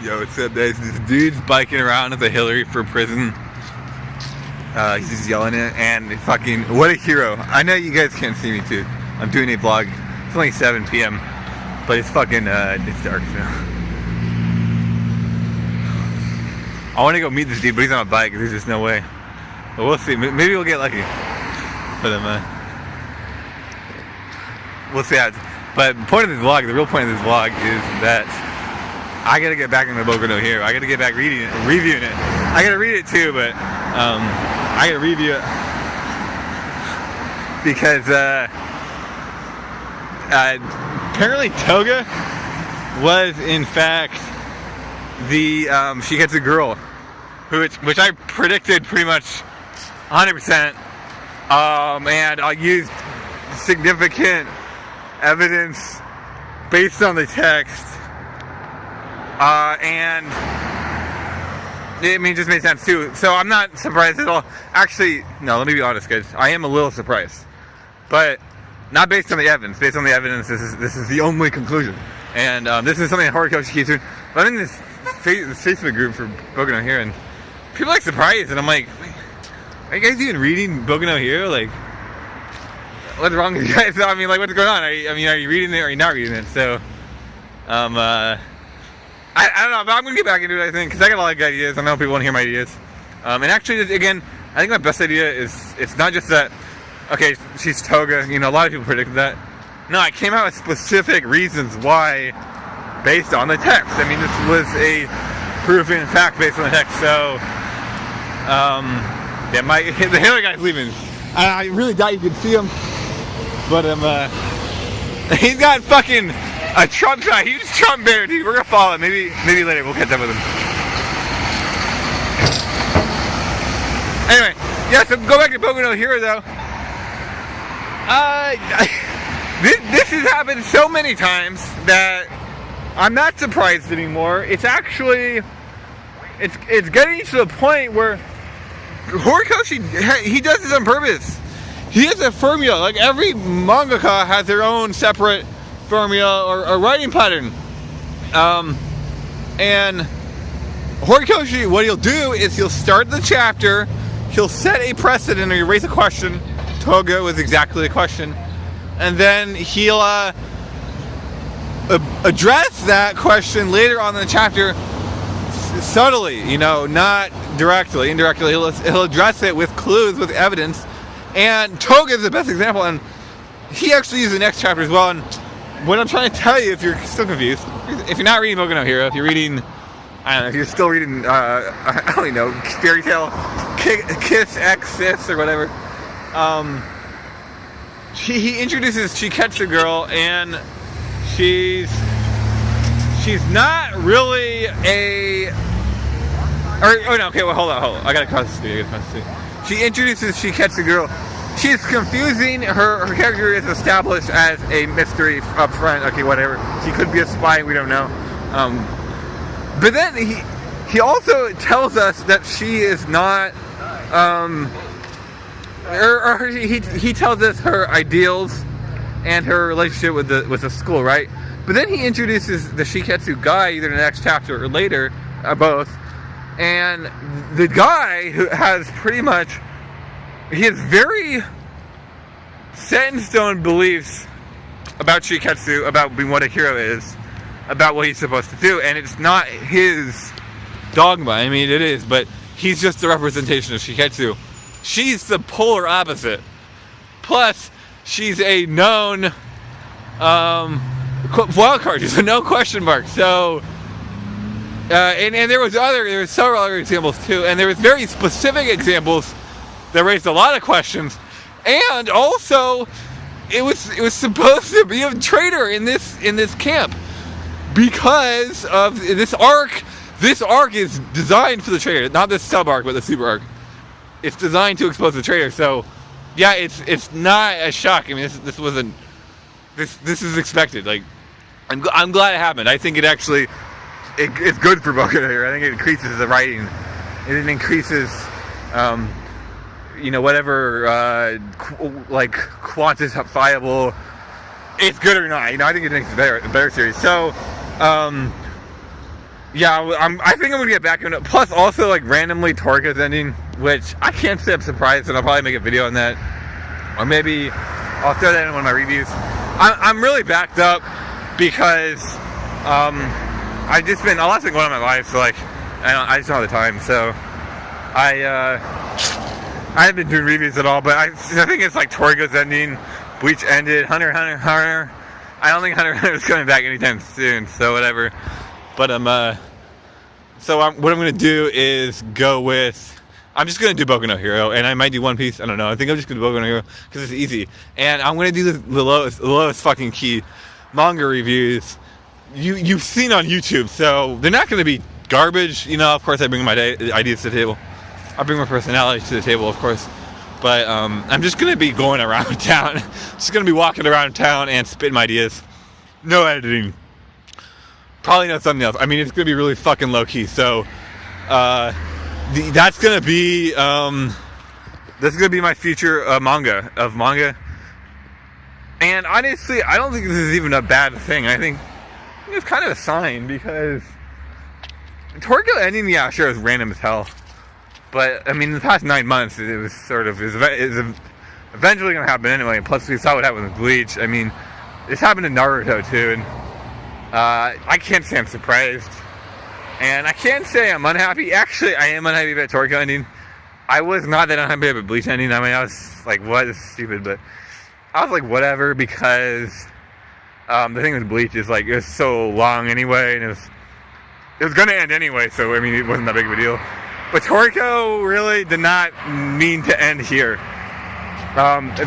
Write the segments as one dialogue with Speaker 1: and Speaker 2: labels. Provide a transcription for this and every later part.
Speaker 1: Yo, what's up, guys? This dude's biking around at the Hillary for prison. He's just yelling it, and fucking, what a hero. I know you guys can't see me, too. I'm doing a vlog. It's only 7 p.m., but it's fucking, it's dark now. I want to go meet this dude, but he's on a bike. There's just no way. But we'll see. Maybe we'll get lucky. But, we'll see how it's... But the point of this vlog, the real point of this vlog is that I gotta get back into Boku no Hero. I gotta get back reading it, reviewing it. I gotta read it too, but I gotta review it because apparently Toga was in fact the Shiketsu girl, which I predicted pretty much 100%, and I used significant evidence based on the text. And it just made sense too. So I'm not surprised at all. Actually, no, let me be honest, guys. I am a little surprised, but not based on the evidence. Based on the evidence, this is the only conclusion. And this is something that Toriko keeps doing. But I'm in this Facebook group for Boku no Hero, and people are like surprised, and I'm like, are you guys even reading Boku no Hero? Like, what's wrong with you guys? I mean, like, what's going on? Are you reading it or are you not reading it? So, I don't know, but I'm going to get back into it, I think, because I got a lot of good ideas. I know people want to hear my ideas. And actually, again, I think my best idea is, it's not just that, okay, she's Toga, a lot of people predicted that. No, I came out with specific reasons why, based on the text. I mean, this was a proven fact based on the text, so, yeah, the Hillary guy's leaving. I really doubt you can see him, but, he's got fucking... a Trump guy, huge Trump bear, dude. We're gonna follow him. Maybe later we'll catch up with him. Anyway, yeah, so go back to Boku no Hero though. This has happened so many times that I'm not surprised anymore. It's actually, it's getting to the point where Horikoshi, he does this on purpose. He has a formula. Like every mangaka has their own separate formula or writing pattern, and Horikoshi, what he'll do is he'll start the chapter, he'll set a precedent or he'll raise a question. Toga was exactly the question, and then he'll address that question later on in the chapter subtly, not directly, indirectly. He'll address it with clues, with evidence, and Toga is the best example, and he actually uses the next chapter as well. And what I'm trying to tell you, if you're still confused, if you're not reading Boku no Hero, if you're reading, I don't know, if you're still reading, I don't know, Fairy Tail, Kiss X Sis or whatever, he introduces Shiketsu girl, and she's not really hold on, I gotta cross the street, She introduces Shiketsu girl. She's confusing. Her character is established as a mystery up front. Okay, whatever. She could be a spy. We don't know. But then he also tells us that she is not. He tells us her ideals and her relationship with the school, right? But then he introduces the Shiketsu guy either in the next chapter or later, both. And the guy who has pretty much. He has very set in stone beliefs about Shiketsu, about being what a hero is, about what he's supposed to do, and it's not his dogma. I mean, it is, but he's just the representation of Shiketsu. She's the polar opposite. Plus, she's a known wild card. She's a no question mark. So, and there was several other examples too, and there was very specific examples that raised a lot of questions, and also it was supposed to be a traitor in this camp because of this arc. This arc is designed for the traitor, not this sub arc, but the super arc. It's designed to expose the traitor. So, yeah, it's not a shock. I mean, this wasn't. This is expected. Like, I'm glad it happened. I think it's good for Boku no Hero. I think it increases the writing. It increases. Whatever, quantifiable, it's good or not. I think it makes it a better series. So, Yeah, I think I'm gonna get back into it. Plus, also like randomly Toriko's ending, which I can't say I'm surprised, and I'll probably make a video on that, or maybe I'll throw that in one of my reviews. I'm really backed up because I've just been a lot's been going on in my life, so like I just don't have the time. So I haven't been doing reviews at all, but I think it's like Toriko's ending, Bleach ended, Hunter. I don't think Hunter is coming back anytime soon, so whatever. But what I'm gonna do is go with. I'm just gonna do Boku no Hero, and I might do One Piece. I don't know. I think I'm just gonna do Boku no Hero because it's easy, and I'm gonna do the lowest fucking key manga reviews you've seen on YouTube. So they're not gonna be garbage. You know, of course, I bring my ideas to the table. I bring my personality to the table, of course. But I'm just gonna be going around town. Just gonna be walking around town and spitting my ideas. No editing. Probably not something else. I mean, it's gonna be really fucking low key. So that's gonna be my future manga. And honestly, I don't think this is even a bad thing. I think it's kind of a sign because Toriko ending, yeah, sure, it was random as hell. But I mean, in the past 9 months, it was eventually gonna happen anyway. And plus, we saw what happened with Bleach. I mean, this happened in Naruto too, and I can't say I'm surprised, and I can't say I'm unhappy. Actually, I am unhappy about Toriko ending. I was not that unhappy about Bleach ending. I mean, I was like, what? This is stupid, but I was like, whatever, because the thing with Bleach is like, it was so long anyway, and it was gonna end anyway, so I mean, it wasn't that big of a deal. But Toriko really did not mean to end here.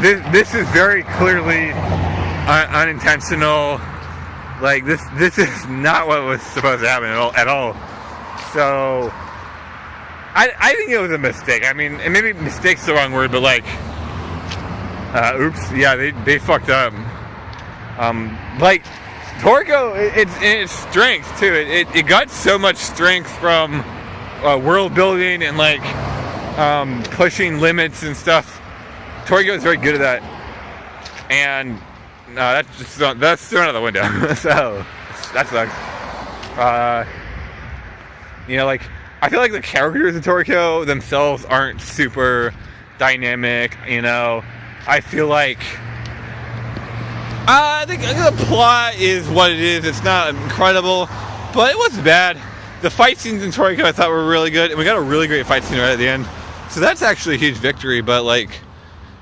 Speaker 1: This is very clearly unintentional. Like, this is not what was supposed to happen at all. So I think it was a mistake. I mean, and maybe mistake's the wrong word, but like, oops, yeah, they fucked up. Like, Toriko, it's strength too. It got so much strength from world building and like pushing limits and stuff. Toriko is very good at that, and that's thrown out the window. So that sucks. You know, like, I feel like the characters of Toriko themselves aren't super dynamic. You know, I feel like I think the plot is what it is. It's not incredible, but it wasn't bad. The fight scenes in Toriko I thought were really good, and we got a really great fight scene right at the end. So that's actually a huge victory. But like,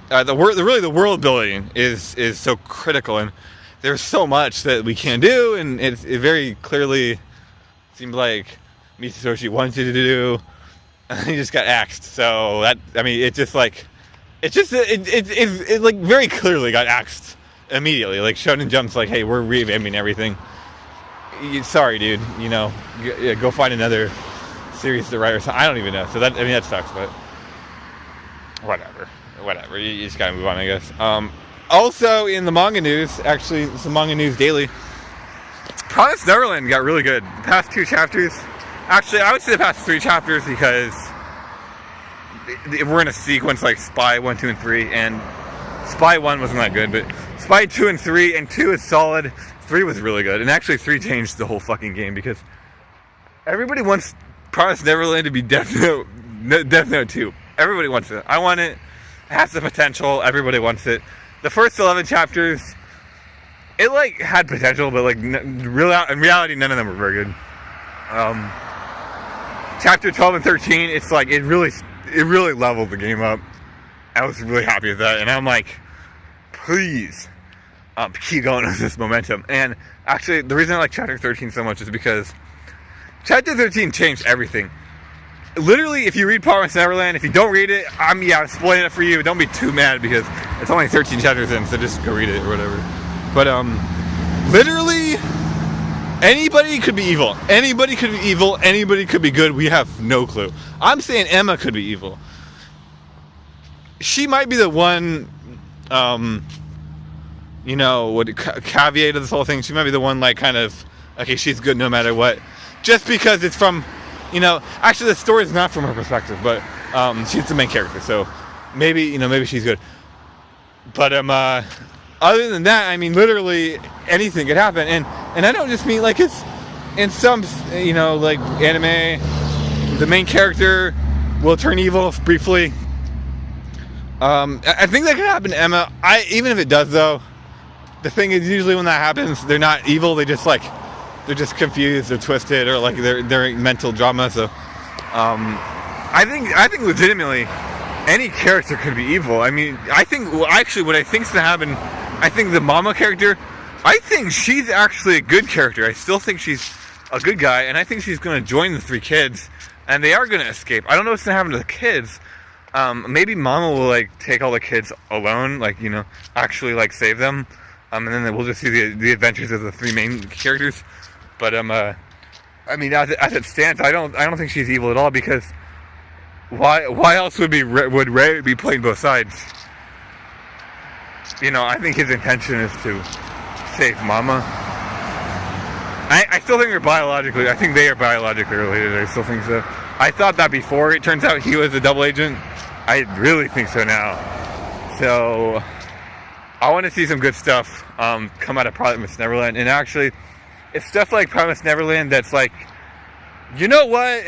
Speaker 1: the world building is so critical, and there's so much that we can do, and it very clearly seemed like Mitsutoshi wanted to do, and he just got axed. So that, I mean, it like very clearly got axed immediately. Like, Shonen Jump's like, hey, we're revamping everything. Sorry, dude. You know, go find another series to write or something. I don't even know. So that, I mean, that sucks, but whatever. You just gotta move on, I guess. Also, in the manga news, actually, some manga news daily. Promised Neverland got really good. The past 2 chapters. Actually, I would say the past 3 chapters, because we're in a sequence like Spy 1, 2, and 3, and Spy 1 wasn't that good, but Spy 2 and 3, and 2 is solid. 3 was really good, and actually 3 changed the whole fucking game, because everybody wants Promised Neverland to be Death Note 2. Everybody wants it. I want it. It has the potential. Everybody wants it. The first 11 chapters, it like had potential, but like in reality, none of them were very good. Chapter 12 and 13, it's like it really leveled the game up. I was really happy with that, and I'm like, please. Keep going with this momentum. And actually, the reason I like Chapter 13 so much is because Chapter 13 changed everything. Literally, if you read Promised Neverland, if you don't read it, I'm spoiling it for you. Don't be too mad, because it's only 13 chapters in, so just go read it or whatever. But literally, anybody could be evil. Anybody could be evil. Anybody could be good. We have no clue. I'm saying Emma could be evil. She might be the one. You know, what caveat to this whole thing, she might be the one, like, kind of, okay, she's good no matter what. Just because it's from, you know, actually the story is not from her perspective, but she's the main character, so maybe she's good. But other than that, I mean, literally anything could happen, and I don't just mean like it's in some, like anime, the main character will turn evil briefly. I think that could happen to Emma. Even if it does, though, the thing is usually when that happens, they're not evil. They're just confused or twisted, or like they're mental drama. So, I think legitimately, any character could be evil. I mean, what I think's gonna happen, I think the mama character, I think she's actually a good character. I still think she's a good guy, and I think she's gonna join the 3 kids, and they are gonna escape. I don't know what's gonna happen to the kids. Maybe mama will like take all the kids alone, like, actually like save them, and then we'll just see the adventures of the 3 main characters. But I mean, as it stands, I don't think she's evil at all, because why else would Ray be playing both sides? I think his intention is to save mama. I still think I think they are biologically related. I still think so. I thought that before. It turns out he was a double agent. I really think so now. So I want to see some good stuff come out of Promised Neverland. And actually, it's stuff like Promised Neverland that's like, you know what?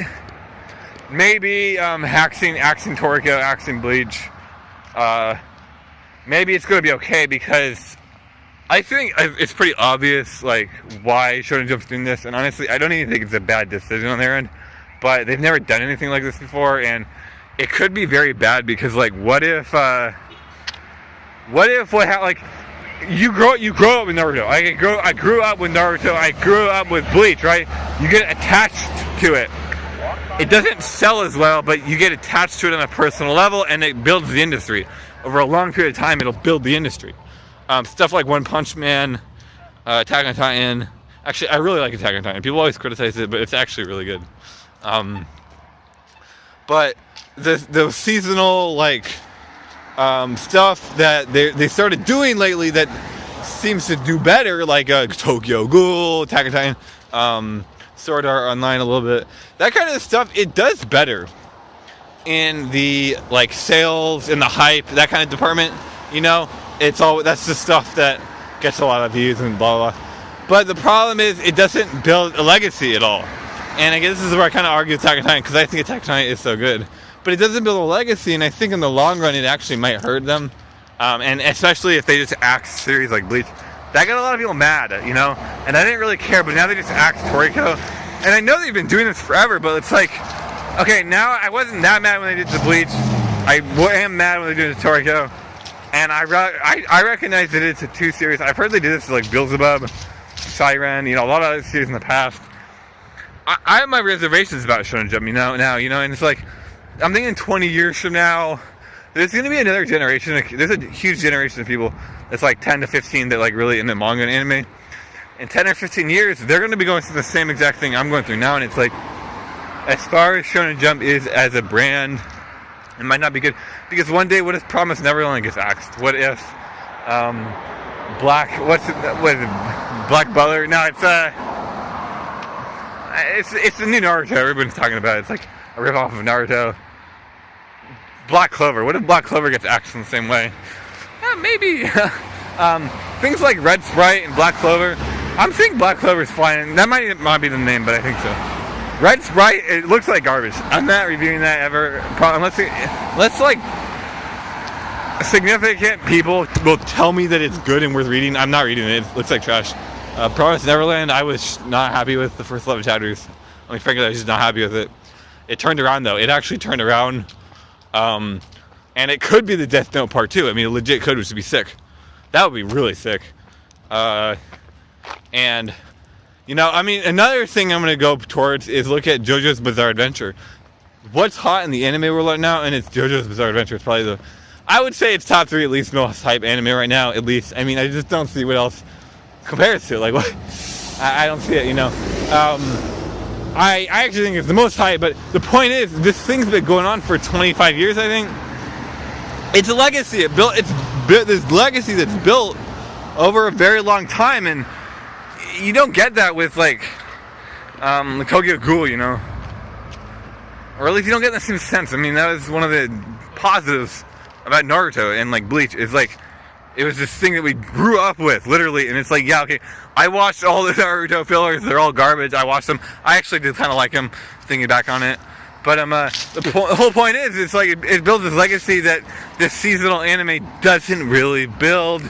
Speaker 1: Maybe axing Toriko, axing Bleach. Maybe it's going to be okay, because I think it's pretty obvious like why Shonen Jump's doing this. And honestly, I don't even think it's a bad decision on their end. But they've never done anything like this before, and it could be very bad, because like what if you grow up with Naruto. I grew up with Naruto. I grew up with Bleach, right? You get attached to it. It doesn't sell as well, but you get attached to it on a personal level, and it builds the industry. Over a long period of time, it'll build the industry. Stuff like One Punch Man, Attack on Titan. Actually, I really like Attack on Titan. People always criticize it, but it's actually really good. But the seasonal stuff that they started doing lately that seems to do better, like Tokyo Ghoul, Attack on Titan, Sword Art Online a little bit, that kind of stuff, it does better in the sales and the hype, that kind of department. That's the stuff that gets a lot of views and blah blah. But the problem is, it doesn't build a legacy at all. And I guess this is where I kind of argue Attack on Titan, because I think Attack on Titan is so good. But it doesn't build a legacy, and I think in the long run it actually might hurt them. And especially if they just axe series like Bleach. That got a lot of people mad, And I didn't really care, but now they just axe Toriko. And I know they've been doing this forever, but it's like, okay, now I wasn't that mad when they did the Bleach. I am mad when they did the Toriko. And I recognize that it's a 2 series. I've heard they did this to Beelzebub, Siren, a lot of other series in the past. I have my reservations about Shonen Jump, now, and it's like, I'm thinking 20 years from now, there's going to be another generation. There's a huge generation of people that's 10 to 15 that really into manga and anime. In 10 or 15 years, they're going to be going through the same exact thing I'm going through now, and it's like, as far as Shonen Jump is as a brand, it might not be good, because one day, what if Promised Neverland gets axed? What if Black Butler? No, it's the new Naruto everybody's talking about. It's like a ripoff of Naruto. Black Clover. What if Black Clover gets axed in the same way? Maybe. Things like Red Sprite and Black Clover. I'm thinking Black Clover's fine. That might be the name, but I think so. Red Sprite, it looks like garbage. I'm not reviewing that ever. Unless significant people will tell me that it's good and worth reading. I'm not reading it. It looks like trash. Promised Neverland, I was not happy with the first 11 chapters. Frankly, I was just not happy with it. It turned around, though. It actually turned around. And it could be the Death Note Part 2. I mean, it legit could, which would be sick. That would be really sick. And, another thing I'm going to go towards is look at JoJo's Bizarre Adventure. What's hot in the anime world right now, and it's JoJo's Bizarre Adventure. It's probably I would say it's top 3 at least most hype anime right now, at least. I just don't see what else compares to it. What? I don't see it, I actually think it's the most hype, but the point is, this thing's been going on for 25 years, I think. It's a legacy. This legacy that's built over a very long time, and you don't get that with, the Tokyo Ghoul, Or at least you don't get that same sense. That was one of the positives about Naruto and, Bleach, is, It was this thing that we grew up with, literally, and it's like, yeah, okay, I watched all the Naruto fillers, they're all garbage, I watched them, I actually did kind of like them, thinking back on it, but the whole point is, it's like, it builds this legacy that this seasonal anime doesn't really build,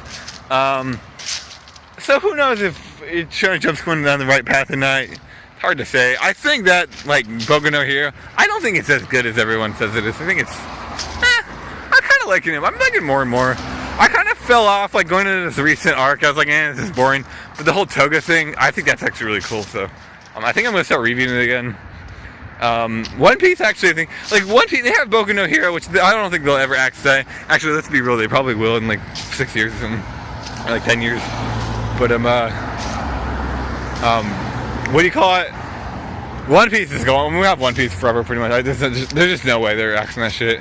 Speaker 1: so who knows if Shonen Jump's going down the right path or not. It's hard to say. I think that, like, Boku no Hero, I don't think it's as good as everyone says it is. I think it's, I'm kind of liking it. I'm liking it more and more. I kind of fell off, like, going into this recent arc. I was like, this is boring. But the whole Toga thing, I think that's actually really cool. So, I think I'm going to start reviewing it again. One Piece, actually, I think, like, One Piece, they have Boku no Hero, which I don't think they'll ever say. Actually, let's be real, they probably will in, like, 6 years or something. Or, like, 10 years. But, what do you call it? One Piece is going, we have One Piece forever, pretty much. There's just no way they're axing that shit.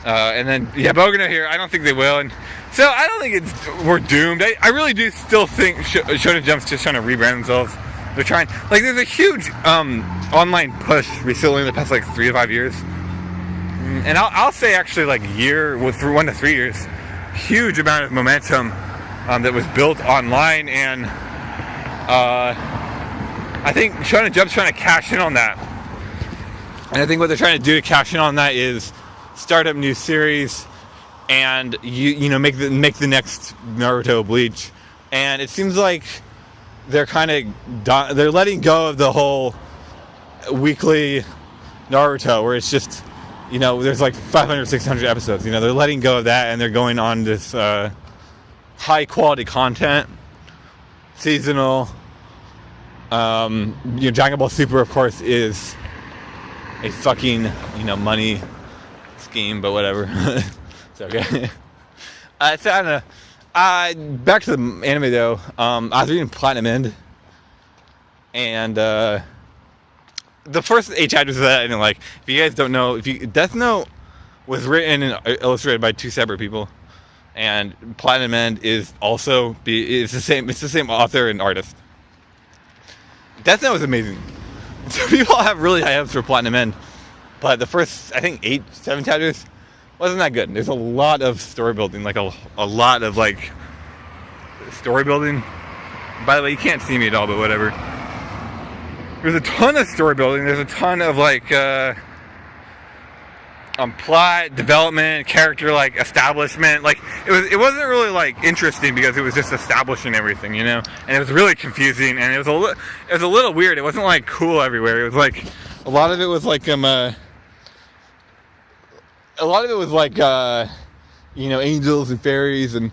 Speaker 1: And then, yeah, Boku no Hero, I don't think they will. And so, I don't think we're doomed. I really do still think Shonen Jump's just trying to rebrand themselves. They're trying, like, there's a huge online push recently in the past, like, 3 to 5 years. And I'll say, actually, like, through 1 to 3 years, huge amount of momentum that was built online, and I think Shonen Jump's trying to cash in on that. And I think what they're trying to do to cash in on that is start up new series and you know make the next Naruto, Bleach. And it seems like they're kind of they're letting go of the whole weekly Naruto where it's just, you know, there's like 500, 600 episodes. You know, they're letting go of that and they're going on this high quality content, seasonal. Dragon Ball Super, of course, is a fucking, money scheme, but whatever. It's okay. So I don't know. Back to the anime though. I was reading Platinum End, and the first 8 chapters of that, and like, if you guys don't know, Death Note was written and illustrated by 2 separate people, and Platinum End is also it's the same author and artist. Death Note was amazing. So people have really high hopes for Platinum End, but the first, I think, 7 chapters wasn't that good. There's a lot of story building, like a lot of like story building. By the way, you can't see me at all, but whatever. There's a ton of story building. There's a ton of like plot development, character like establishment. Like it wasn't really like interesting because it was just establishing everything, and it was really confusing and it was a little weird. It wasn't like cool everywhere. It was like a lot of it was like angels and fairies and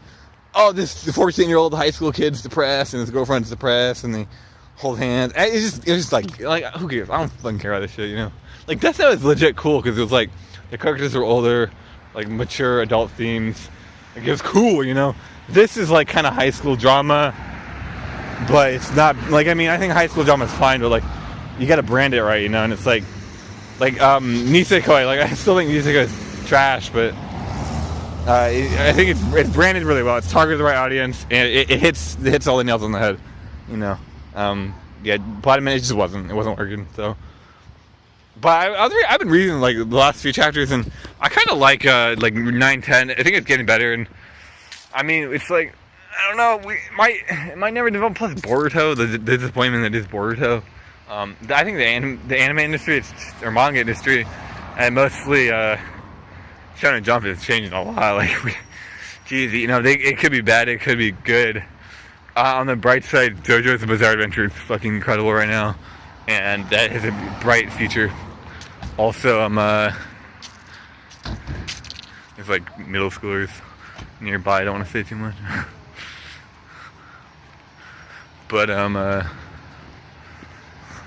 Speaker 1: this 14-year-old high school kid's depressed and his girlfriend's depressed and they hold hands. It was just like who cares? I don't fucking care about this shit, Like Death Note was legit cool because it was like the characters were older, like mature adult themes. Like it was cool, This is like kind of high school drama, but it's not like, I think high school drama is fine, but like you got to brand it right, and it's like Nisekoi. Like I still think Nisekoi is trash, but I think it's branded really well. It's targeted the right audience, and it hits all the nails on the head, Platinum End, it wasn't working, so. But I've been reading like the last few chapters, and I kind of like 9, 10. I think it's getting better, and it's like, I don't know, it might never develop. Plus Boruto, the disappointment that is Boruto. I think the anime industry or manga industry, and mostly Shonen Jump is changing a lot. Like, it could be bad, it could be good. On the bright side, JoJo's Bizarre Adventure is fucking incredible right now, and that has a bright future. Also, there's like middle schoolers nearby. I don't want to say too much, but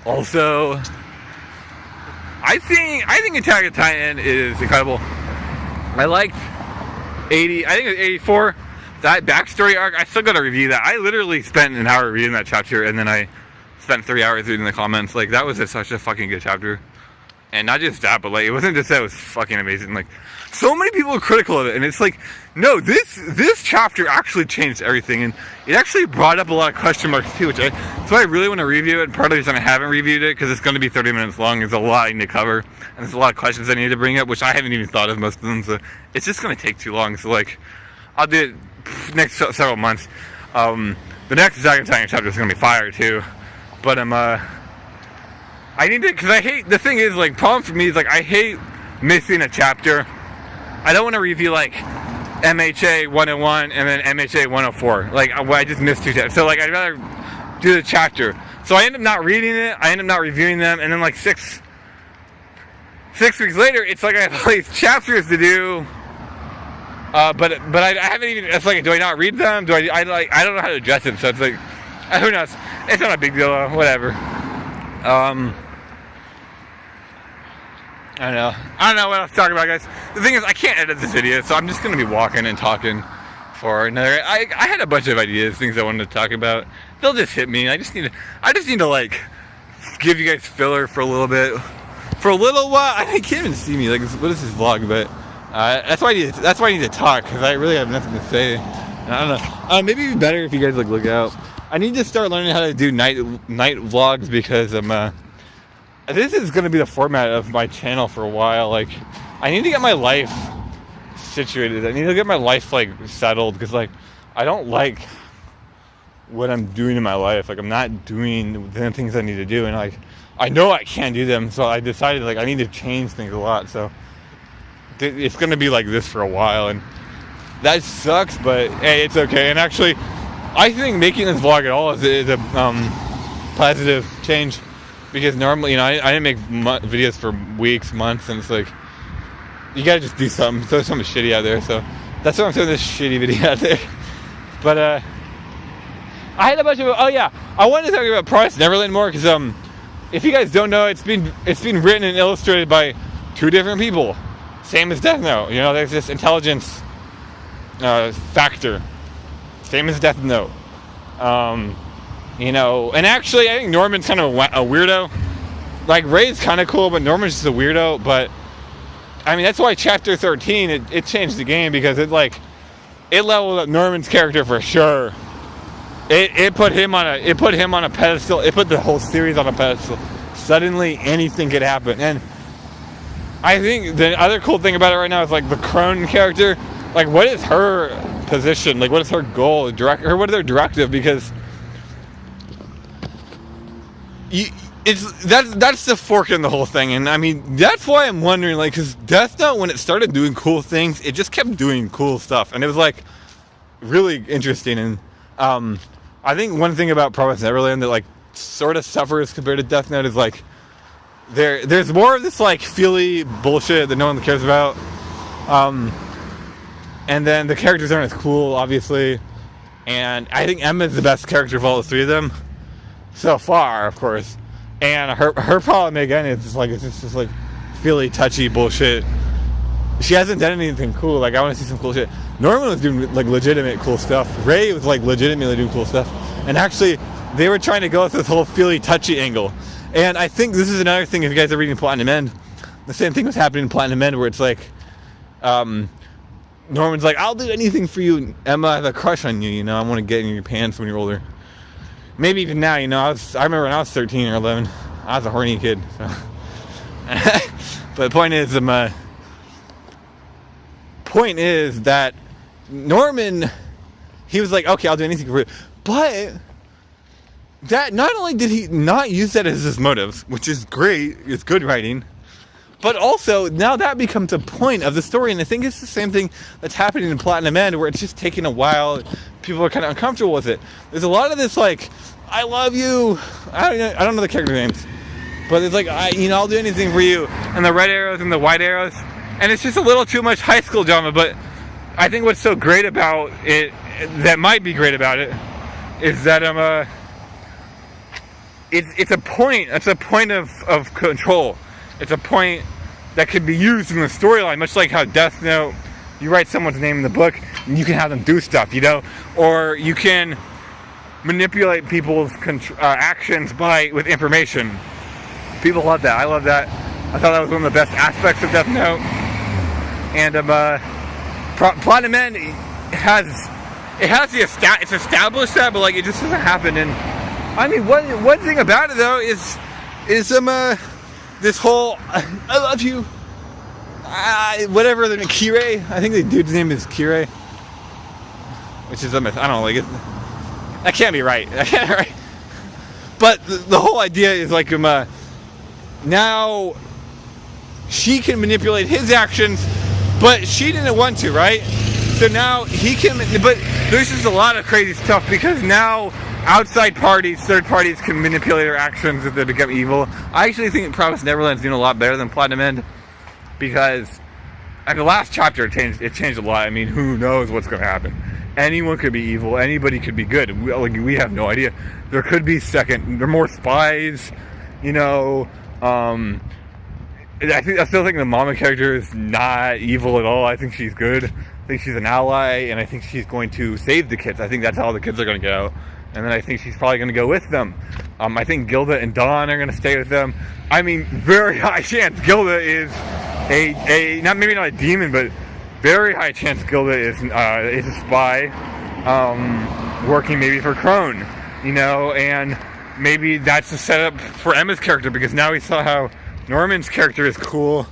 Speaker 1: also, I think Attack on Titan is incredible. I liked 80. I think it was 84. That backstory arc, I still gotta review that. I literally spent an hour reading that chapter, and then I spent 3 hours reading the comments. Like, that was such a fucking good chapter. And not just that, but like, it wasn't just that, it was fucking amazing. Like, so many people are critical of it, and it's like, no, this chapter actually changed everything, and it actually brought up a lot of question marks too, so I really want to review it. And part of the reason I haven't reviewed it, because it's going to be 30 minutes long, there's a lot I need to cover, and there's a lot of questions I need to bring up, which I haven't even thought of most of them, so it's just going to take too long. So like, I'll do it next several months. The next Attack on Titan chapter is gonna be fire too, but I need to, because I hate, the thing is, like, problem for me is, like, I hate missing a chapter. I don't want to review, like, MHA 101 and then MHA 104. Like, I just missed 2 chapters. So, like, I'd rather do the chapter. So I end up not reading it, I end up not reviewing them, and then, like, six weeks later, it's like I have all these chapters to do, but I haven't even, it's like, do I not read them? I don't know how to address it, so it's like, who knows? It's not a big deal, whatever. I don't know what else to talk about, guys. The thing is, I can't edit this video, so I'm just going to be walking and talking for another. I had a bunch of ideas, things I wanted to talk about. They'll just hit me. I just need to, like, give you guys filler for a little bit. For a little while. I can't even see me. Like, what is this vlog? But that's why I need to talk, because I really have nothing to say. And I don't know. Maybe it'd be better if you guys, like, look out. I need to start learning how to do night vlogs, because this is going to be the format of my channel for a while. Like, I need to get my life situated. I need to get my life, like, settled, because, like, I don't like what I'm doing in my life. Like, I'm not doing the things I need to do, and, like, I know I can't do them, so I decided, like, I need to change things a lot. So it's going to be like this for a while, and that sucks, but hey, it's okay. And actually, I think making this vlog at all is a positive change. Because normally, I didn't make videos for weeks, months, and it's like, you gotta just do something, throw something shitty out there. So that's why I'm throwing this shitty video out there. But I had a bunch of, I wanted to talk about Promise Neverland more, because if you guys don't know, it's been written and illustrated by 2 different people, same as Death Note. There's this intelligence factor, same as Death Note. And actually, I think Norman's kind of a weirdo. Like, Ray's kind of cool, but Norman's just a weirdo. But, I mean, that's why Chapter 13, it changed the game, because it leveled up Norman's character for sure. It put him on a pedestal. It put the whole series on a pedestal. Suddenly, anything could happen. And I think the other cool thing about it right now is, like, the Crone character. Like, what is her position? Like, what is her goal? What is her directive? Because that's the fork in the whole thing. And I mean, that's why I'm wondering, like, because Death Note, when it started doing cool things, it just kept doing cool stuff, and it was, like, really interesting. And I think one thing about Promise Neverland that, like, sort of suffers compared to Death Note is, like, there's more of this, like, feely bullshit that no one cares about, and then the characters aren't as cool, obviously. And I think Emma's the best character of all the 3 of them so far, of course. And her problem again is just like, it's just like feely, touchy bullshit. She hasn't done anything cool. Like, I want to see some cool shit. Norman was doing, like, legitimate cool stuff. Ray was, like, legitimately doing cool stuff. And actually, they were trying to go with this whole feely, touchy angle. And I think this is another thing, if you guys are reading Platinum End, the same thing was happening in Platinum End, where it's like, Norman's like, I'll do anything for you, Emma. I have a crush on you. I want to get in your pants when you're older. Maybe even now, I remember when I was 13 or 11, I was a horny kid. So. But the point is that Norman, he was like, okay, I'll do anything for you. But that, not only did he not use that as his motives, which is great, it's good writing, but also now that becomes a point of the story. And I think it's the same thing that's happening in Platinum End, where it's just taking a while. People are kind of uncomfortable with it. There's a lot of this, like, I love you. I don't know the character names, but it's like, I'll do anything for you, and the red arrows and the white arrows, and it's just a little too much high school drama. But I think what's so great about it, that might be great about it, is that it's a point. It's a point of control. It's a point that could be used in the storyline, much like how Death Note, you write someone's name in the book, and you can have them do stuff, or you can manipulate people's actions with information. People love that. I love that. I thought that was one of the best aspects of Death Note. And Platinum End it's established that, but, like, it just doesn't happen. And I mean, one thing about it though is this whole I love you, whatever the Kirei, I think the dude's name is Kirei. which is a myth. I don't know, like, that can't be right. That can't be right. But the whole idea is like, now she can manipulate his actions, but she didn't want to, right? So now he can, but there's just a lot of crazy stuff because now outside parties, third parties can manipulate her actions if they become evil. I actually think Promised Neverland's doing a lot better than Platinum End because at the last chapter it changed a lot. I mean, who knows what's going to happen? Anyone could be evil. Anybody could be good. We have no idea. There could be there are more spies. You know, I still think the mama character is not evil at all. I think she's good. I think she's an ally, and I think she's going to save the kids. I think that's how the kids are going to get out. And then I think she's probably going to go with them. I think Gilda and Dawn are going to stay with them. I mean, very high chance Gilda is maybe not a demon, but very high chance Gilda is a spy, working maybe for Crone, you know, and maybe that's the setup for Emma's character because now we saw how Norman's character is cool,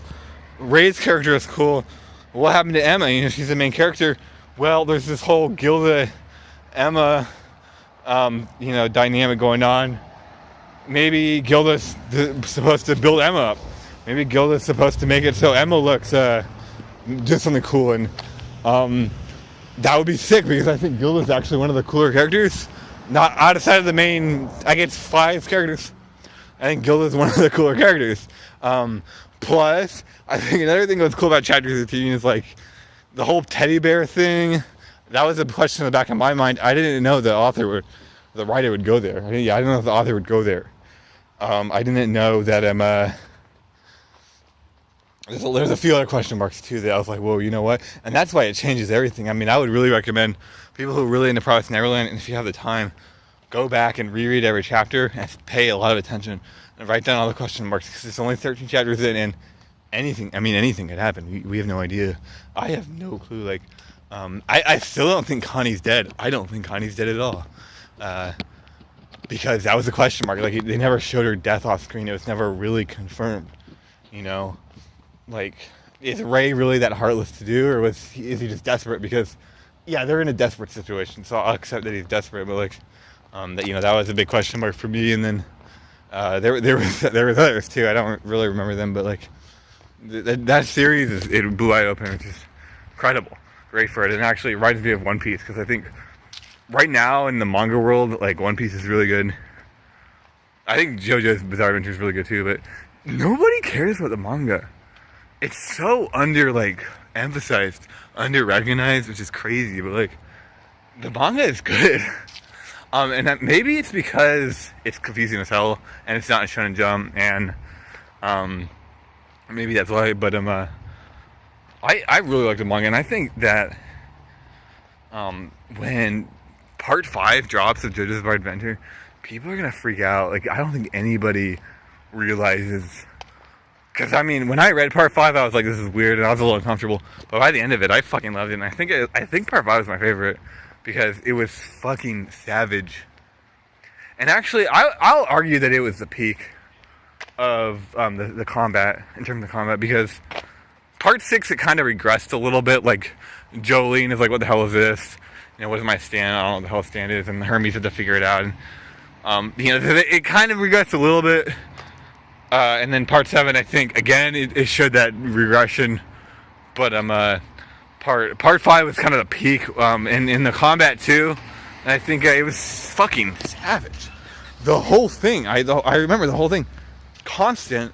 Speaker 1: Ray's character is cool. What happened to Emma? You know, she's the main character. Well, there's this whole Gilda, Emma, dynamic going on. Maybe Gilda's supposed to build Emma up. Maybe Gilda's supposed to make it so Emma looks do something cool, and that would be sick because I think Gilda's actually one of the cooler characters. Not outside of the main, I guess 5 characters. I think Gilda's one of the cooler characters. Plus, I think another thing that was cool about Chapter 13 is like the whole teddy bear thing. That was a question in the back of my mind. I didn't know the writer would go there. I didn't know if the author would go there. I didn't know that there's a few other question marks too that I was like, whoa, you know what? And that's why it changes everything. I mean, I would really recommend people who are really into Promised Neverland, and if you have the time, go back and reread every chapter and pay a lot of attention and write down all the question marks because it's only 13 chapters in, and anything could happen. We have no idea. I have no clue. Like, I still don't think Connie's dead. I don't think Connie's dead at all. Because that was a question mark. Like, they never showed her death off screen. It was never really confirmed, you know? Like, is Ray really that heartless to do, or is he just desperate? Because, yeah, they're in a desperate situation, so I'll accept that he's desperate. But like, that was a big question mark for me. And then there was others too. I don't really remember them, but like that series it blew wide open. It's just incredible, great for it. And actually, it reminds me of One Piece because I think right now in the manga world, like One Piece is really good. I think JoJo's Bizarre Adventure is really good too, but nobody cares about the manga. It's so emphasized, under-recognized, which is crazy, but like, the manga is good. And that maybe it's because it's confusing as hell, and it's not a Shonen Jump, and maybe that's why, but I really like the manga, and I think that when part 5 drops of JoJo's Bizarre Adventure, people are gonna freak out. Like, I don't think anybody realizes. Because, I mean, when I read part 5, I was like, this is weird, and I was a little uncomfortable. But by the end of it, I fucking loved it. And I think part 5 was my favorite because it was fucking savage. And actually, I'll argue that it was the peak of the combat, in terms of combat, because part 6, it kind of regressed a little bit. Like, Jolene is like, what the hell is this? You know, what is my stand? I don't know what the hell stand is. And Hermes had to figure it out. And, it kind of regressed a little bit. And then part 7, I think, again, it showed that regression, but part 5 was kind of the peak, in the combat too, and I think it was fucking savage. The whole thing, I remember the whole thing, constant,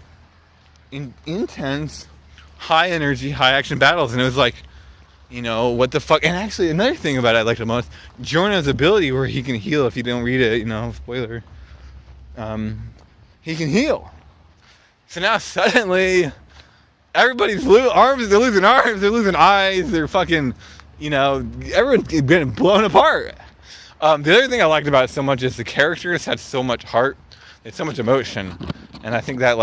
Speaker 1: intense, high energy, high action battles, and it was like, what the fuck. And actually, another thing about it I liked the most, Giorno's ability where he can heal. If you don't read it, spoiler, he can heal. So now suddenly, everybody's arms, they're losing arms, they're losing eyes, they're fucking, everyone's been blown apart. The other thing I liked about it so much is the characters had so much heart, they had so much emotion, and I think that,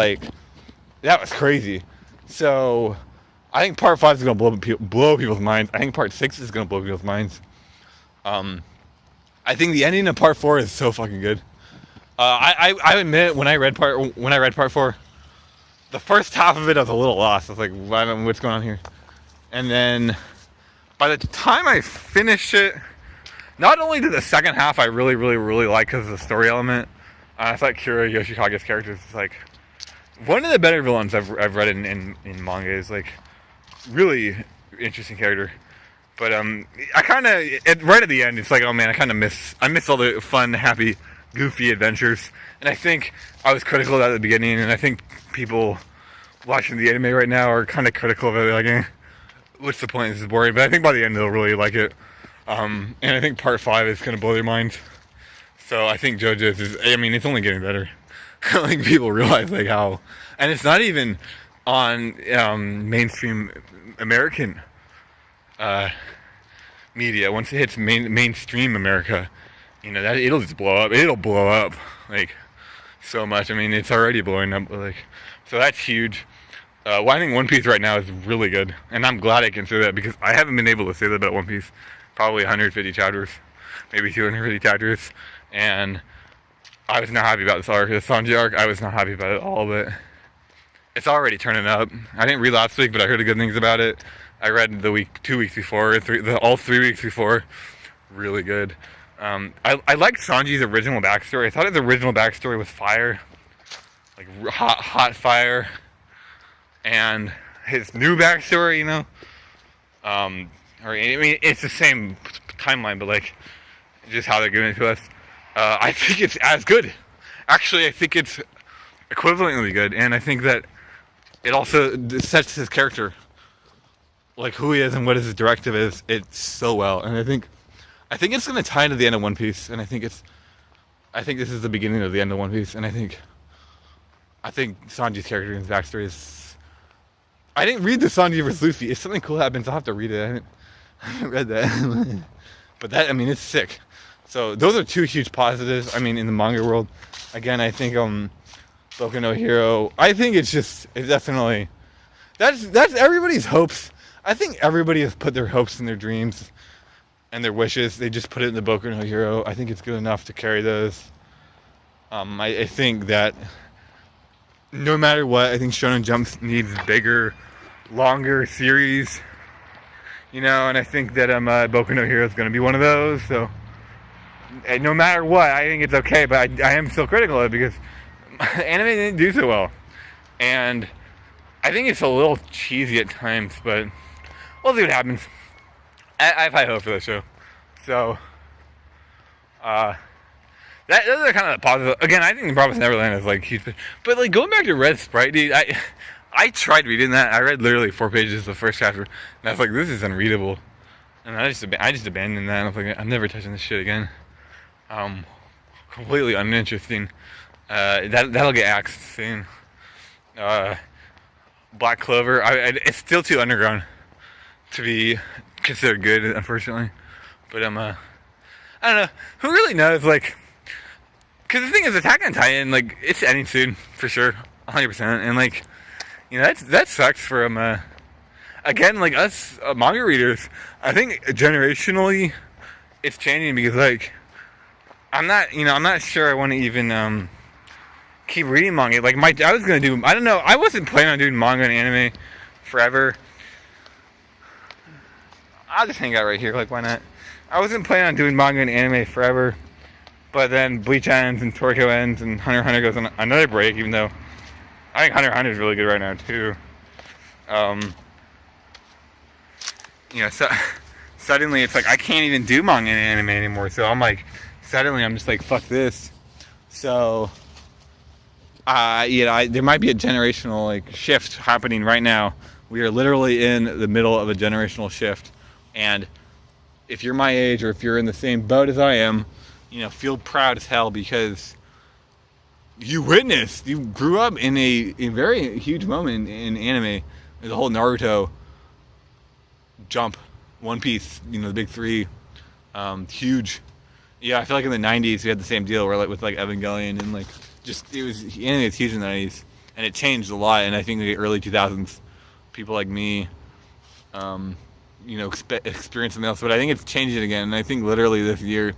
Speaker 1: that was crazy. So, I think part 5 is going to blow people's minds. I think part 6 is going to blow people's minds. I think the ending of part 4 is so fucking good. I admit, when I read part 4, the first half of it, I was a little lost. I was like, I don't know what's going on here. And then, by the time I finished it, not only did the second half I really, really, really like because of the story element. I thought Kira Yoshikage's character is like one of the better villains I've read in manga. Is like really interesting character. But I kind of right at the end, it's like, oh man, I miss all the fun, happy, goofy adventures. And I think I was critical of that at the beginning, and I think people watching the anime right now are kind of critical of it. Like, what's the point? This is boring. But I think by the end they'll really like it. And I think part 5 is going to blow their minds. So I think JoJo's is, I mean, it's only getting better. I think people realize like how, and it's not even on mainstream American media. Once it hits mainstream America, you know, that it'll just blow up. It'll blow up like so much. I mean, it's already blowing up. Like, so that's huge. Well, I think One Piece right now is really good, and I'm glad I can say that because I haven't been able to say that about One Piece. Probably 150 chapters, maybe 250 chapters, and I was not happy about this arc. The Sanji arc, I was not happy about it all, but it's already turning up. I didn't read last week, but I heard good things about it. I read the 2 weeks before, all 3 weeks before. Really good. I liked Sanji's original backstory. I thought his original backstory was fire, like hot fire, and his new backstory, you know, or I mean, it's the same timeline, but like just how they're giving it to us. I think it's as good. Actually, I think it's equivalently good, and I think that it also sets his character, like who he is and what his directive is. It's so well, and I think it's going to tie into the end of One Piece, and I think this is the beginning of the end of One Piece, and I think Sanji's character and his backstory is. I didn't read the Sanji vs Luffy. If something cool happens, I'll have to read it. I haven't read that, but that, I mean, it's sick. So those are 2 huge positives. I mean, in the manga world, again, I think Boku no Hero. I think it's definitely that's everybody's hopes. I think everybody has put their hopes and their dreams and their wishes. They just put it in the Boku no Hero. I think it's good enough to carry those. I think that no matter what, I think Shonen Jump needs bigger, longer series. You know, and I think that Boku no Hero is going to be one of those. So, no matter what, I think it's okay. But I am still critical of it because anime didn't do so well, and I think it's a little cheesy at times. But we'll see what happens. I have high hope for the show. So, those are kind of the positive. Again, I think the problem with Neverland is like huge, but like going back to Red Sprite, dude, I tried reading that. I read literally 4 pages of the first chapter, and I was like, this is unreadable. And I just abandoned that. And I was like, I'm never touching this shit again. Completely uninteresting. That'll get axed soon. Black Clover, it's still too underground to be considered good, unfortunately. But I don't know. Who really knows? Like, because the thing is, Attack on Titan, like, it's ending soon for sure, 100%. And like, you know, that sucks for again, like us manga readers. I think generationally, it's changing because like, I'm not sure I want to even keep reading manga. Like I was gonna do, I don't know, I wasn't planning on doing manga and anime forever. I'll just hang out right here, like why not? I wasn't planning on doing manga and anime forever, but then Bleach ends and Toriko ends and Hunter x Hunter goes on another break, even though I think Hunter x Hunter is really good right now too. You know, so suddenly it's like I can't even do manga and anime anymore. So I'm like, suddenly I'm just like, fuck this. So, you know, there might be a generational like shift happening right now. We are literally in the middle of a generational shift, and if you're my age or if you're in the same boat as I am, you know, feel proud as hell because you grew up in a very huge moment in anime. The whole Naruto, Jump, One Piece, you know, the big 3, huge. Yeah, I feel like in the 90s we had the same deal where like with like Evangelion and like just anime was huge in the 90s, and it changed a lot. And I think in the early 2000s, people like me, you know, experienced something else. But I think it's changing again. And I think literally this year,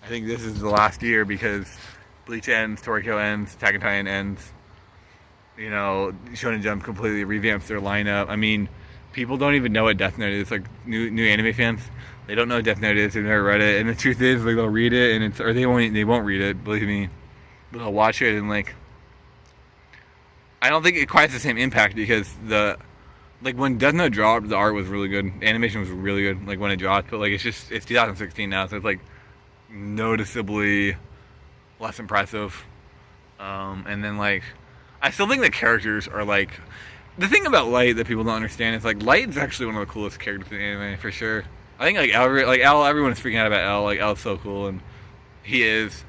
Speaker 1: I think this is the last year because Bleach ends, Toriko ends, Attack on Titan ends. You know, Shonen Jump completely revamps their lineup. I mean, people don't even know what Death Note is. Like new anime fans, they don't know what Death Note is. They've never read it, and the truth is, like, they'll read it, and it's, or they won't read it. Believe me, but they'll watch it, and like, I don't think it quite has the same impact because like when Death Note dropped, the art was really good, the animation was really good. Like when it dropped, but like it's 2016 now, so it's like noticeably less impressive. And then like, I still think the characters are like. The thing about Light that people don't understand is like Light is actually one of the coolest characters in anime for sure. I think like L, everyone is freaking out about L. Like L's so cool, and he is.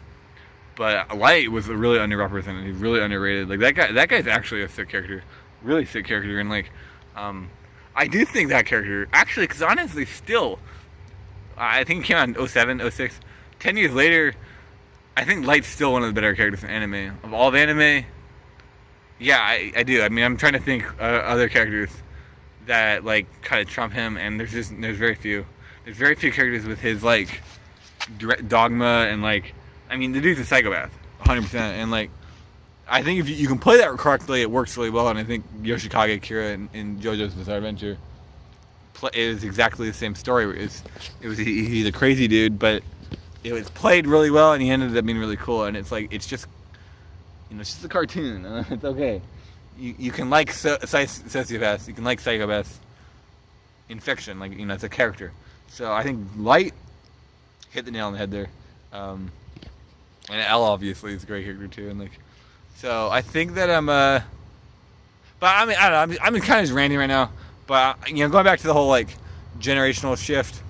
Speaker 1: But Light was really underrepresented. He's really underrated. Like that guy's actually a sick character, really sick character. And like, I do think that character actually, because honestly, still, I think it came out in 07, 06. 10 years later, I think Light's still one of the better characters in anime. Of all the anime. Yeah, I do. I mean, I'm trying to think other characters that like kind of trump him, and there's very few. There's very few characters with his like dogma and like. I mean, the dude's a psychopath, 100%. And like, I think if you can play that correctly, it works really well. And I think Yoshikage Kira in JoJo's Bizarre Adventure is exactly the same story. He's a crazy dude, but it was played really well, and he ended up being really cool. And it's like it's just. You know, it's just a cartoon. It's okay. You can like sociopaths. You can like psychopaths in fiction. Like, you know, it's a character. So I think Light hit the nail on the head there. And L obviously is a great character too. And like, so I think that but I mean, I don't know. I'm kind of just ranting right now. But you know, going back to the whole like generational shift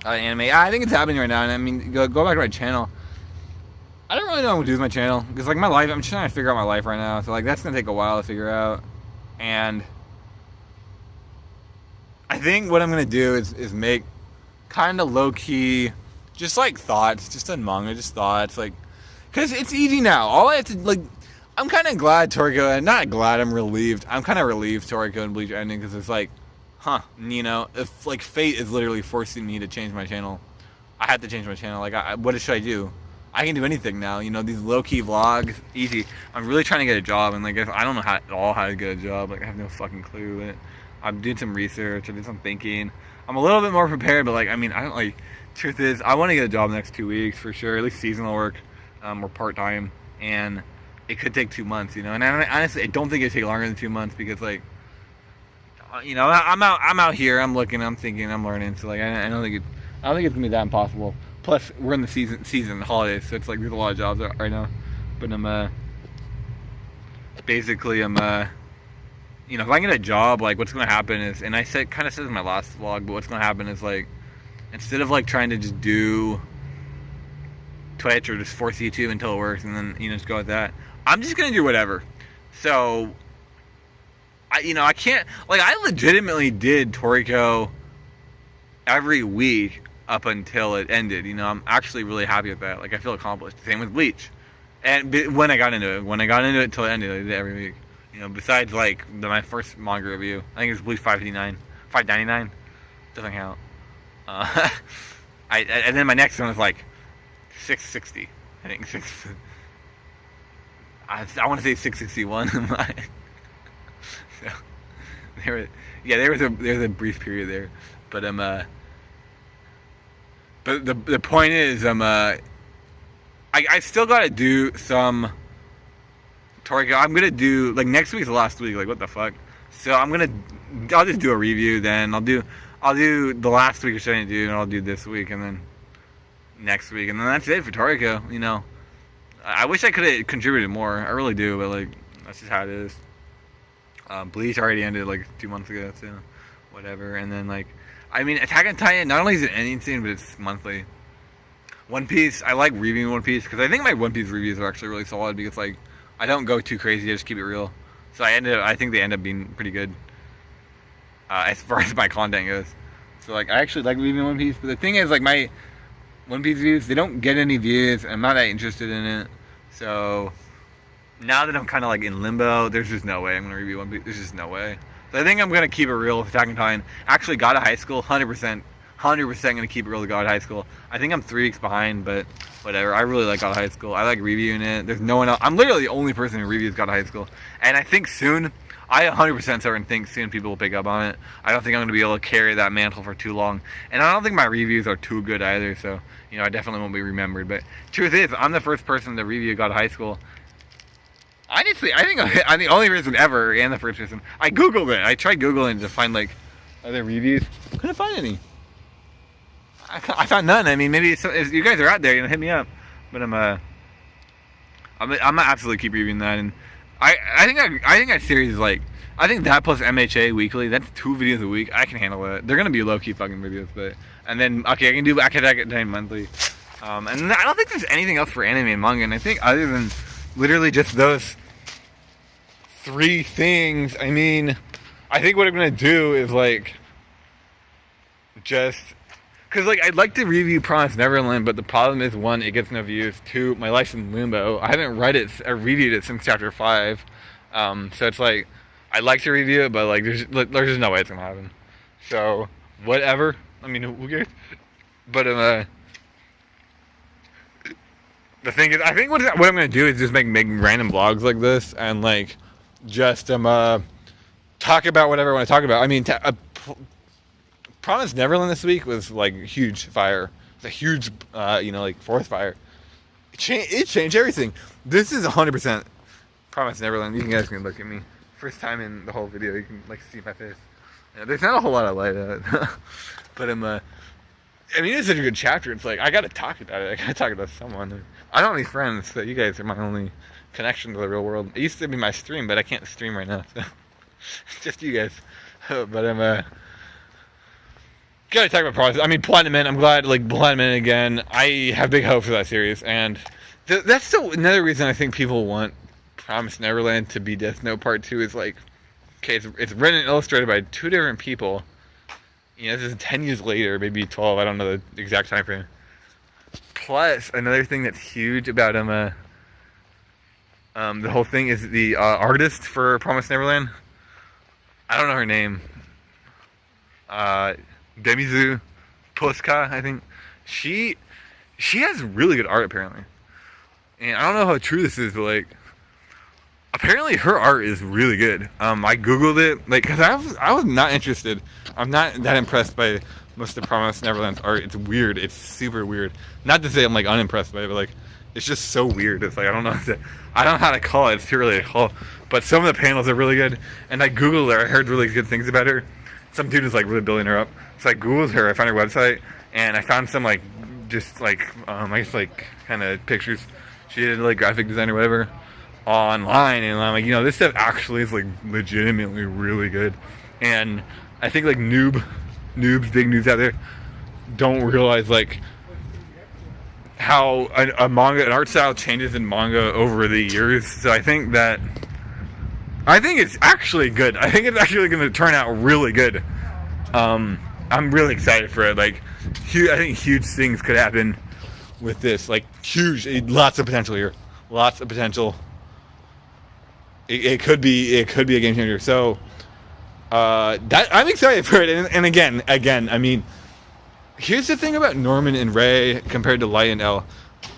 Speaker 1: anime, I think it's happening right now. And I mean, go back to my channel. I don't really know what to do with my channel, because like my life, I'm just trying to figure out my life right now, so like that's going to take a while to figure out, and I think what I'm going to do is make kind of low-key, just like thoughts, just on manga, just thoughts, like, because it's easy now, all I have to, like, I'm kind of glad Toriko, and not glad, I'm relieved, I'm kind of relieved Toriko and Bleach ending, because it's like, you know, if like fate is literally forcing me to change my channel, I have to change my channel, like, what should I do? I can do anything now, you know, these low-key vlogs, easy. I'm really trying to get a job, and like, I don't know how to get a job, like, I have no fucking clue, but I'm doing some research, I did some thinking, I'm a little bit more prepared, but like, I mean, I don't like, truth is, I want to get a job the next 2 weeks, for sure, at least seasonal work, or part-time, and it could take 2 months, you know, and honestly, I don't think it'd take longer than 2 months, because like, you know, I'm out here, I'm looking, I'm thinking, I'm learning, so like, I don't think it's gonna be that impossible. Plus, we're in the season holidays, so it's like there's a lot of jobs right now. But basically, you know, if I get a job, like what's gonna happen is, and I kind of said in my last vlog, but what's gonna happen is like, instead of like trying to just do Twitch or just force YouTube until it works, and then, you know, just go with that, I'm just gonna do whatever. So, I can't, like, I legitimately did Toriko every week up until it ended, you know. I'm actually really happy with that. Like, I feel accomplished. Same with Bleach. And when I got into it till it ended, I did it every week. You know, besides like my first manga review, I think it was Bleach 599. Doesn't count. And then my next one was like 660. I think I want to say 661. So there was a brief period there, but But the point is, I still gotta do some Toriko. I'm gonna do, like, next week's the last week. Like, what the fuck? So I'll just do a review. Then I'll do the last week of shouldn't do, and I'll do this week, and then next week, and then that's it for Toriko. You know, I wish I could have contributed more. I really do, but like, that's just how it is. Bleach already ended like 2 months ago, so whatever. And then like, I mean, Attack on Titan, not only is it ending soon, but it's monthly. One Piece, I like reviewing One Piece, because I think my One Piece reviews are actually really solid, because like, I don't go too crazy, I just keep it real. So I think they end up being pretty good, as far as my content goes. So like, I actually like reviewing One Piece, but the thing is, like, my One Piece views, they don't get any views, I'm not that interested in it. So now that I'm kind of like in limbo, there's just no way I'm going to review One Piece, there's just no way. So I think I'm going to keep it real with Attack on Titan. Actually got to high school, 100%, 100% going to keep it real to God High School. I think I'm 3 weeks behind, but whatever. I really like God High School. I like reviewing it. There's no one else. I'm literally the only person who reviews God High School. And I think soon, I 100% certain think soon people will pick up on it. I don't think I'm going to be able to carry that mantle for too long. And I don't think my reviews are too good either, so, you know, I definitely won't be remembered. But truth is, I'm the first person to review God High School. Honestly, I think I'm the only person ever, and the first person. I Googled it. I tried Googling to find, like, other reviews. Couldn't find any. I found none. I mean, maybe if you guys are out there, you know, hit me up. But I'm gonna absolutely keep reviewing that. And I think that series is like, I think that plus MHA weekly, that's 2 videos a week. I can handle it. They're gonna be low key fucking videos, but and then okay, I can do Academic Time monthly. And I don't think there's anything else for anime and manga. And I think other than literally just those 3 things, I mean, I think what I'm gonna do is like just. Because, like, I'd like to review Promised Neverland, but the problem is, 1, it gets no views. 2, my life's in limbo. I haven't read it or reviewed it since chapter 5. So it's like, I'd like to review it, but, like, there's just no way it's going to happen. So, whatever. I mean, who cares? But, the thing is, I think what I'm going to do is just make random vlogs like this, and, like, just, talk about whatever I want to talk about. I mean, Promised Neverland this week was like huge fire. It's a huge, you know, like forest fire. It changed everything. This is 100% Promised Neverland. You guys can look at me. First time in the whole video, you can like see my face. Yeah, there's not a whole lot of light at it, but I mean, it's such a good chapter. It's like I gotta talk about it. I gotta talk about someone. I don't have any friends, so you guys are my only connection to the real world. It used to be my stream, but I can't stream right now. So it's just you guys. But gotta talk about Promise. I mean, Platinum Man. I'm glad, like, Platinum Man again. I have big hope for that series, and that's still another reason I think people want Promised Neverland to be Death Note Part 2 is, like, okay, it's written and illustrated by 2 different people. You know, this is 10 years later, maybe 12, I don't know the exact time frame. Plus, another thing that's huge about the whole thing is the artist for Promised Neverland. I don't know her name. Demizu Posca, I think. She has really good art, apparently. And I don't know how true this is, but, like, apparently her art is really good. I Googled it, like, because I was not interested. I'm not that impressed by most of Promised Neverland's art. It's weird. It's super weird. Not to say I'm, like, unimpressed by it, but, like, it's just so weird. It's like, I don't know how to call it. It's too early to call. But some of the panels are really good. And I Googled her. I heard really good things about her. Some dude is, like, really building her up. So I Googled her, I found her website, and I found some, like, just, like, I guess, like, kind of pictures. She did, like, graphic design or whatever online, and I'm like, you know, this stuff actually is, like, legitimately really good. And I think, like, big noobs out there don't realize, like, how a manga, an art style changes in manga over the years. So I think it's actually good. I think it's actually going to turn out really good. I'm really excited for it. Like, I think huge things could happen with this. Like, lots of potential here. Lots of potential. It could be a game changer. So, I'm excited for it. And again, I mean, here's the thing about Norman and Ray compared to Light and L.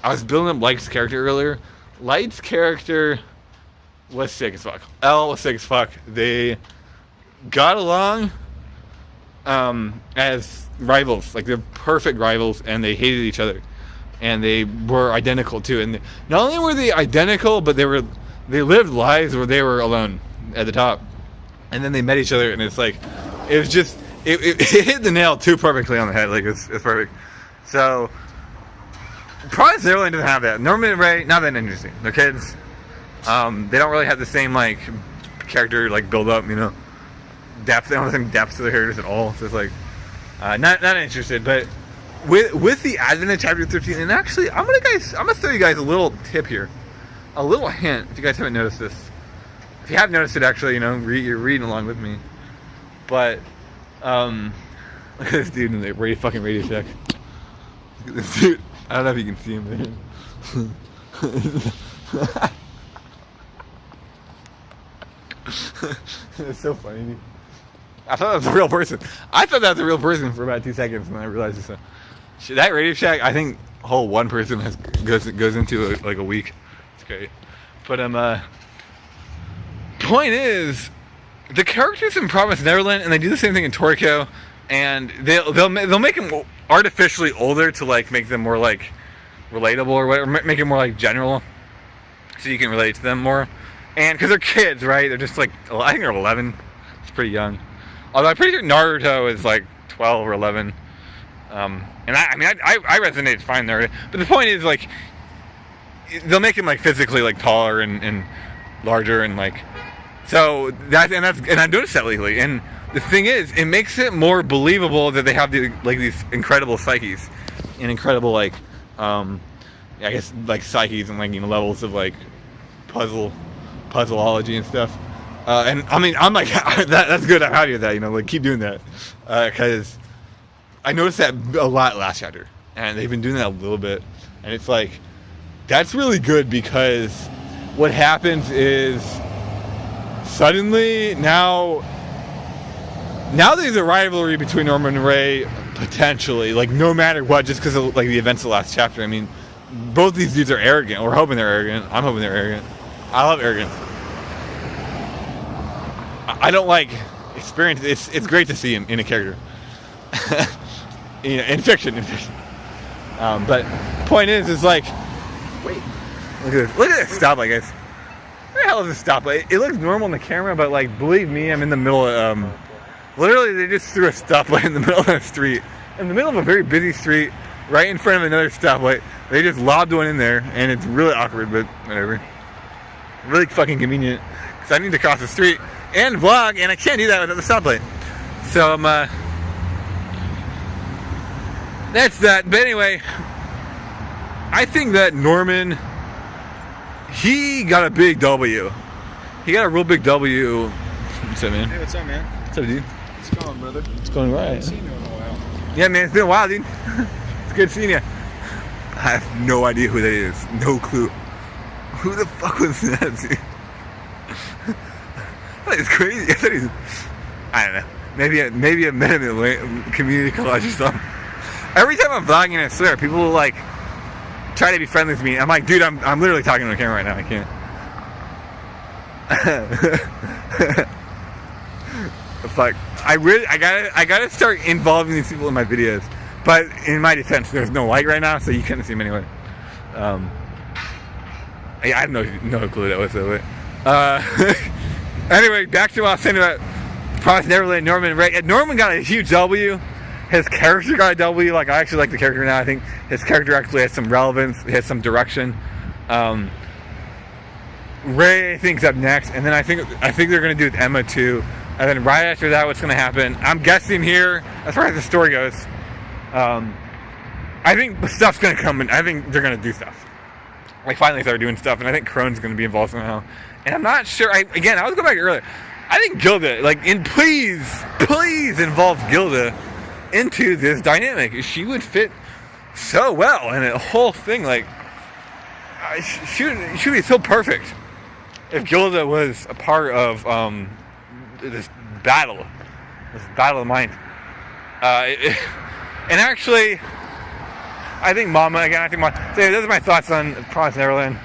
Speaker 1: I was building up Light's character earlier. Light's character was sick as fuck. L was sick as fuck. They got along as rivals. Like, they're perfect rivals, and they hated each other. And they were identical, too. And not only were they identical, but they lived lives where they were alone at the top. And then they met each other, and it's like, it was just, it hit the nail too perfectly on the head. Like, it's perfect. So, Promised Neverland doesn't have that. Norman and Ray, not that interesting. They're kids. They don't really have the same, like, character, like, build up, you know. Depth. They don't have the same depth to their characters at all. So it's like, not interested. But with the advent of chapter 13, and actually, I'm gonna throw you guys a little tip here, a little hint. If you guys haven't noticed this, if you have noticed it, actually, you know, you're reading along with me. But look at this dude in the Radio Shack. Look at this dude. I don't know if you can see him there. It's so funny. I thought that was a real person. I thought that was a real person for about 2 seconds, and I realized it's that Radio Shack. I think whole one person goes into like a week. It's great. But point is, the characters in Promised Neverland, and they do the same thing in Toriko, and they'll make them artificially older to like make them more like relatable or whatever, make it more like general, so you can relate to them more. And because they're kids, right? They're just like, I think they're 11. It's pretty young. Although I'm pretty sure Naruto is like 12 or 11. And I resonated fine there. But the point is, like, they'll make him like physically like taller and larger and like, so and I noticed that lately. And the thing is, it makes it more believable that they have these incredible psyches and incredible like, I guess like psyches and like, you know, levels of like puzzleology and stuff. And I mean, I'm like, that's good. I'm happy with that. You know, like keep doing that, because I noticed that a lot last chapter, and they've been doing that a little bit, and it's like, that's really good, because what happens is suddenly now there's a rivalry between Norman and Ray, potentially, like no matter what, just because of like the events of the last chapter. I mean, both these dudes are arrogant. We're hoping they're arrogant. I'm hoping they're arrogant. I love arrogance. I don't like experience. It's great to see in a character. You know, in fiction. But point is like, wait, look at this stoplight, guys. Where the hell is this stoplight? It looks normal in the camera, but like, believe me, I'm in the middle of, literally they just threw a stoplight in the middle of the street. In the middle of a very busy street, right in front of another stoplight. They just lobbed one in there, and it's really awkward, but whatever. Really fucking convenient, because I need to cross the street and vlog, and I can't do that without the stoplight. So, that's that. But anyway, I think that Norman, he got a big W. He got a real big W. What's up, man?
Speaker 2: Hey, what's up, man?
Speaker 1: What's up, dude?
Speaker 2: What's going on, brother?
Speaker 1: It's going right.
Speaker 2: I haven't seen you in a while.
Speaker 1: Yeah, man, it's been a while, dude. It's good seeing you. I have no idea who that is. No clue. Who the fuck was that, dude? That is crazy. I don't know. Maybe I met him at community college or something. Every time I'm vlogging, I swear, people will like try to be friendly with me. I'm like, dude, I'm literally talking to the camera right now. I can't. Fuck. I gotta start involving these people in my videos. But in my defense, there's no light right now, so you couldn't see them anyway. I have no clue that whatsoever. Anyway, back to what I was saying about Promised Neverland, Norman. Right? Norman got a huge W. His character got a W. Like, I actually like the character now. I think his character actually has some relevance. He has some direction. Ray, I think, is up next, and then I think they're gonna do with Emma too. And then right after that, what's gonna happen? I'm guessing here, as far as the story goes, I think stuff's gonna come, and I think they're gonna do stuff. Like, finally start doing stuff, and I think Crone's gonna be involved somehow. And I'm not sure. I was going back earlier. I think Gilda, please involve Gilda into this dynamic. She would fit so well in the whole thing. Like, she would be so perfect if Gilda was a part of this battle of the mind. And actually, I think Mama, so those are my thoughts on Promised Neverland.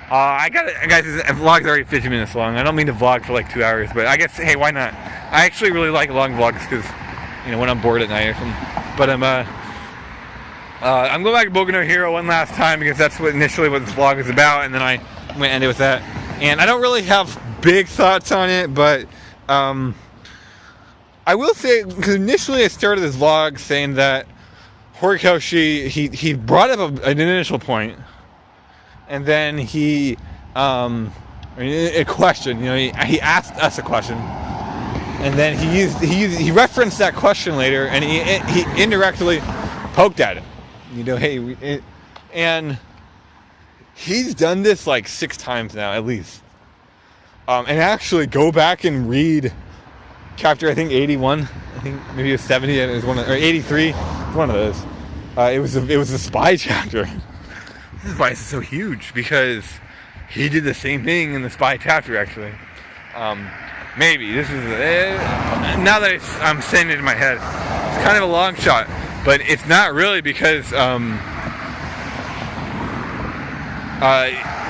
Speaker 1: Guys, this vlog's already 50 minutes long. I don't mean to vlog for like 2 hours, but I guess, hey, why not? I actually really like long vlogs because, you know, when I'm bored at night or something. But I'm going back to Boku no Hero one last time because that's initially what this vlog is about, and then I'm going to end it with that. And I don't really have big thoughts on it, but I will say, because initially I started this vlog saying that Horikoshi, he brought up an initial point, and then he a question, you know, he asked us a question, and then he referenced that question later, and he indirectly poked at it, you know, and he's done this like 6 times now at least, and actually go back and read chapter, I think 81, I think maybe it was 70, and it was or 83, one of those. It was a spy chapter. This is why it's so huge, because he did the same thing in the spy chapter, actually. Maybe. This is... now that I'm saying it in my head, it's kind of a long shot. But it's not really because...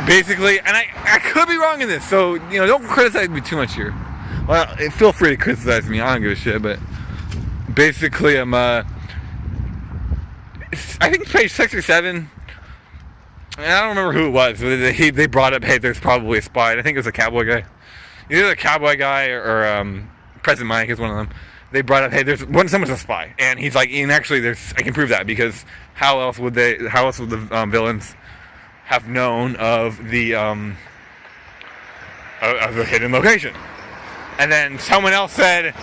Speaker 1: basically... And I could be wrong in this, so, don't criticize me too much here. Well, feel free to criticize me. I don't give a shit, but... Basically, I think it's page 6 or 7... I don't remember who it was. They brought up, hey, there's probably a spy. I think it was a cowboy guy. Either a cowboy guy or President Mike is one of them. They brought up, hey, someone's a spy, and he's like, and actually, I can prove that because how else would the villains have known of the hidden location? And then someone else said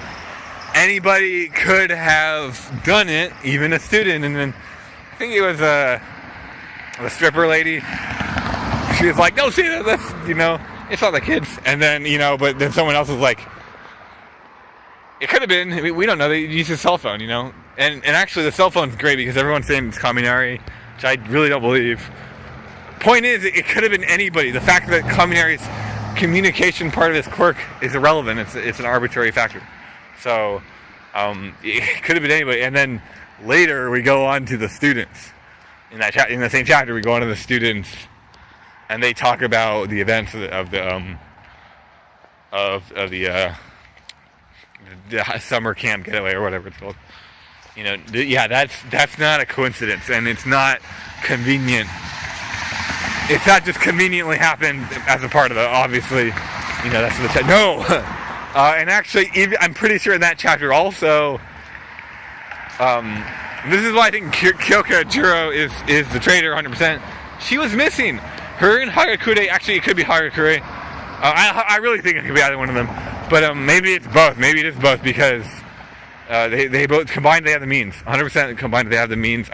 Speaker 1: anybody could have done it, even a student. And then I think it was the stripper lady. She was like, no, see, that's, it's not the kids. And then, but then someone else was like, it could have been, we don't know, they used his cell phone, And actually the cell phone's great because everyone's saying it's Kaminari, which I really don't believe. Point is, it could have been anybody. The fact that Kaminari's communication part of his quirk is irrelevant. It's an arbitrary factor. So, it could have been anybody. And then later we go on to the students. In the same chapter, we go on to the students, and they talk about the events of the summer camp getaway or whatever it's called. That's not a coincidence, and it's not convenient. It's not just conveniently happened as a part of it. Obviously, that's the no. And actually, I'm pretty sure in that chapter also. This is why I think Kyoka Juro is the traitor 100%. She was missing. Her and Hagakure, actually it could be Hagakure. I really think it could be either one of them. But maybe it's both. Maybe it is both because they both combined they have the means. 100% combined they have the means.